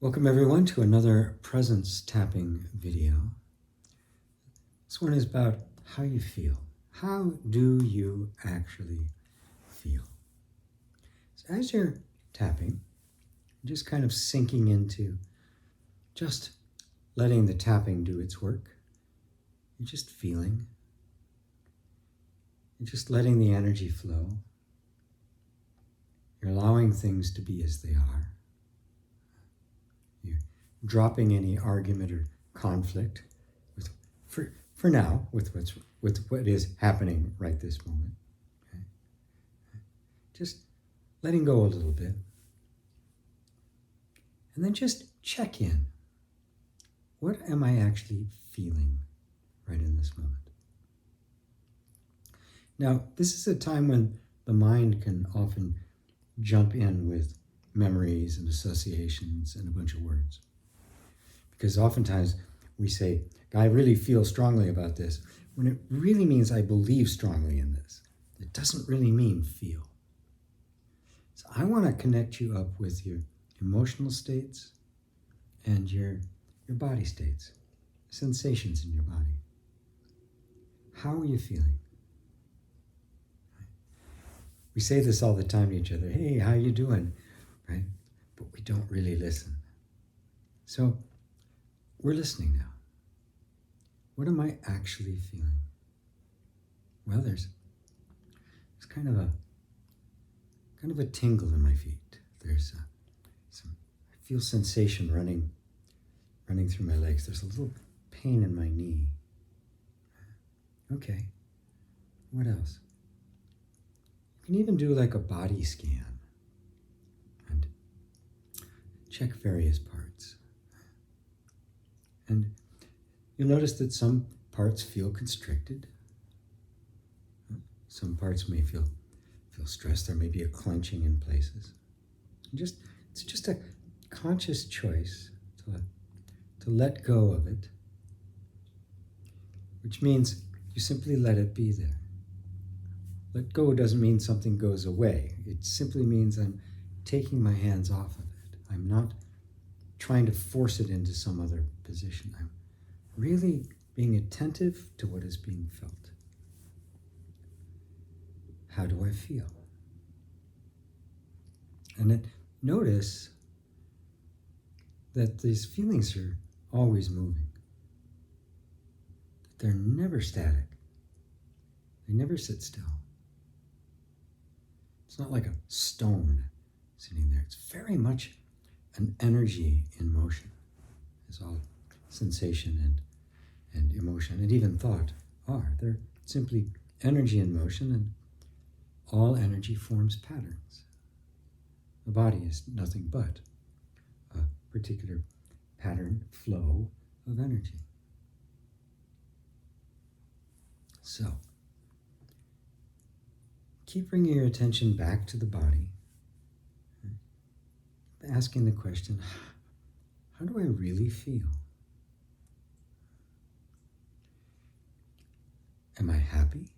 Welcome everyone to another presence tapping video. This one is about how you feel. How do you actually feel? So as you're tapping, just kind of sinking into just letting the tapping do its work. You're just feeling. You're just letting the energy flow. You're allowing things to be as they are. You're dropping any argument or conflict with, for now, with what is happening right this moment. Okay? Just letting go a little bit. And then just check in. What am I actually feeling right in this moment? Now, this is a time when the mind can often jump in with memories and associations and a bunch of words. Because oftentimes we say, I really feel strongly about this, when it really means I believe strongly in this. It doesn't really mean feel. So I want to connect you up with your emotional states and your body states, sensations in your body. How are you feeling? We say this all the time to each other. Hey, how you doing? Right? But we don't really listen. So we're listening now. What am I actually feeling? Well, there's kind of a tingle in my feet. There's I feel sensation running through my legs. There's a little pain in my knee. Okay. What else? You can even do like a body scan and check various parts. And you'll notice that some parts feel constricted. Some parts may feel stressed. There may be a clenching in places. It's just a conscious choice to let go of it, which means you simply let it be there. Let go doesn't mean something goes away. It simply means I'm taking my hands off of it. I'm not trying to force it into some other position. I'm really being attentive to what is being felt. How do I feel? And then notice that these feelings are always moving. That they're never static. They never sit still. It's not like a stone sitting there. It's very much an energy in motion. It's all sensation and emotion and even thought are. They're simply energy in motion, and all energy forms patterns. The body is nothing but a particular pattern flow of energy. So, keep bringing your attention back to the body, asking the question, how do I really feel? Am I happy?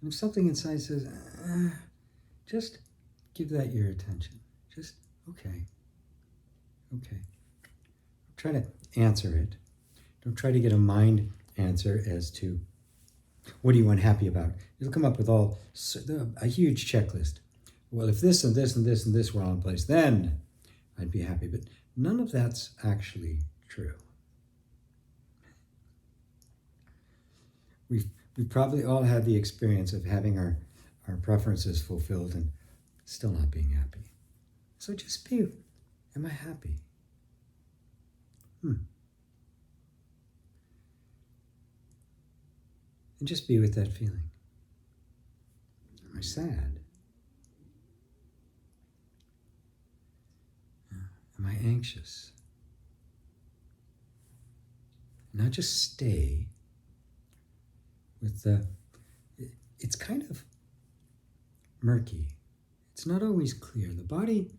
And if something inside says, just give that your attention. Just, okay. Don't try to answer it. Don't try to get a mind answer as to what are you unhappy about. You'll come up with a huge checklist. Well, if this and this and this and this were all in place, then I'd be happy. But none of that's actually true. We've probably all had the experience of having our preferences fulfilled and still not being happy. So just be, am I happy? And just be with that feeling. Am I sad? Am I anxious? Not just stay with it's kind of murky. It's not always clear. The body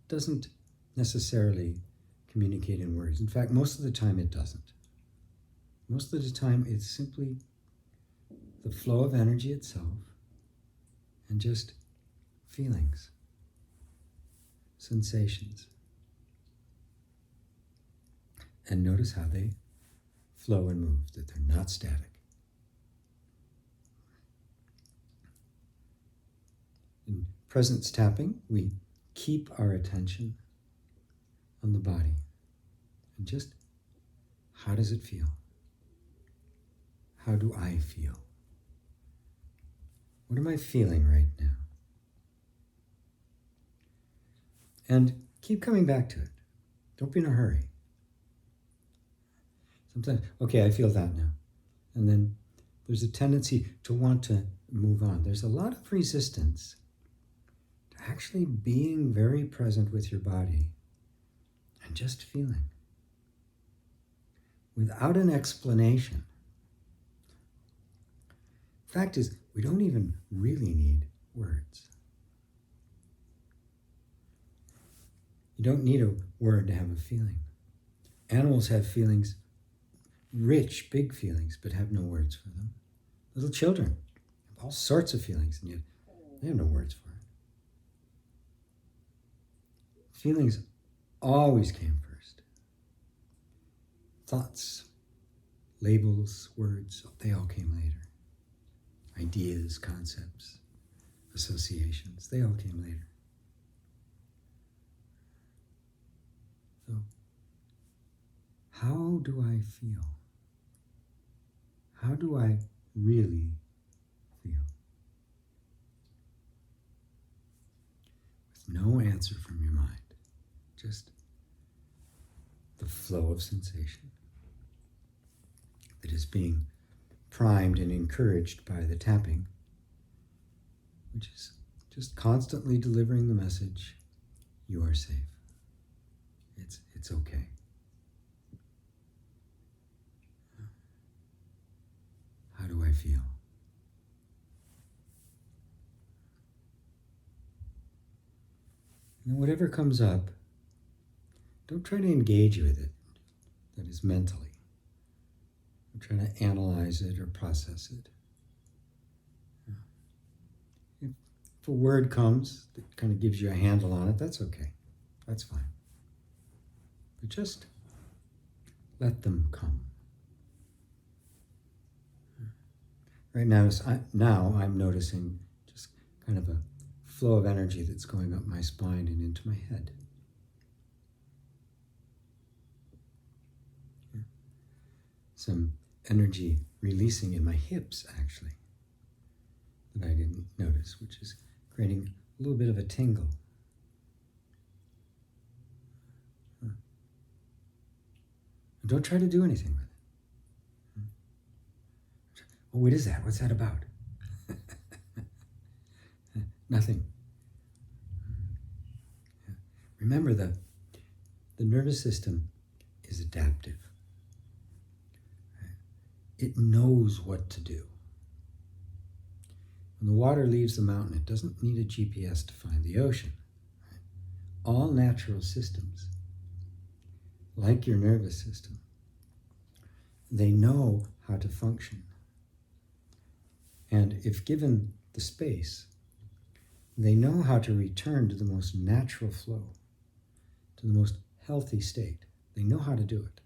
doesn't necessarily communicate in words. In fact, most of the time it doesn't. Most of the time it's simply the flow of energy itself and just feelings, sensations. and notice how they flow and move, that they're not static. In presence tapping, we keep our attention on the body and just, how does it feel? How do I feel? What am I feeling right now? And keep coming back to it. Don't be in a hurry. Sometimes, okay, I feel that now. And then there's a tendency to want to move on. There's a lot of resistance to actually being very present with your body and just feeling. Without an explanation. Fact is, we don't even really need words. You don't need a word to have a feeling. Animals have feelings, rich, big feelings, but have no words for them. Little children have all sorts of feelings, and yet they have no words for it. Feelings always came first. Thoughts, labels, words, they all came later. Ideas, concepts, associations, they all came later. So, how do I feel? How do I really feel? With no answer from your mind, just the flow of sensation that is being primed and encouraged by the tapping, which is just constantly delivering the message, you are safe. It's okay. How do I feel? And whatever comes up, don't try to engage with it, that is mentally. Don't try to analyze it or process it. If a word comes that kind of gives you a handle on it, that's okay. That's fine. But just let them come. Right now, I'm noticing just kind of a flow of energy that's going up my spine and into my head. Some energy releasing in my hips, actually, that I didn't notice, which is creating a little bit of a tingle. And don't try to do anything with it. Oh, what is that? What's that about? Nothing. Remember, the nervous system is adaptive. It knows what to do. When the water leaves the mountain, it doesn't need a GPS to find the ocean. All natural systems, like your nervous system, they know how to function. And if given the space, they know how to return to the most natural flow, to the most healthy state. They know how to do it.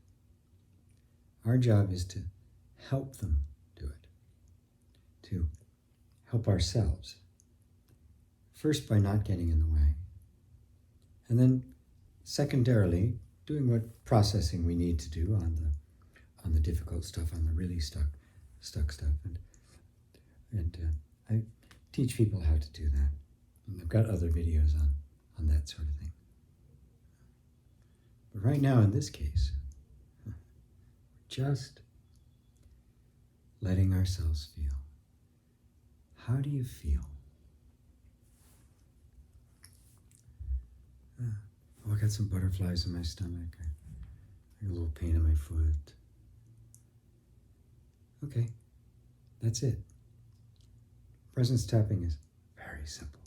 Our job is to help them do it, to help ourselves. First, by not getting in the way, and then secondarily, doing what processing we need to do on the difficult stuff, on the really stuck stuff, and I teach people how to do that. And I've got other videos on that sort of thing. But right now, in this case, just letting ourselves feel. How do you feel? Oh, I got some butterflies in my stomach. I got a little pain in my foot. Okay, that's it. Presence tapping is very simple,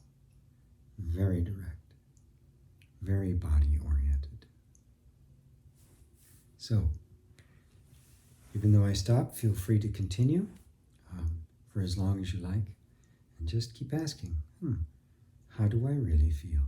very direct, very body-oriented. So, even though I stop, feel free to continue for as long as you like, and just keep asking, how do I really feel?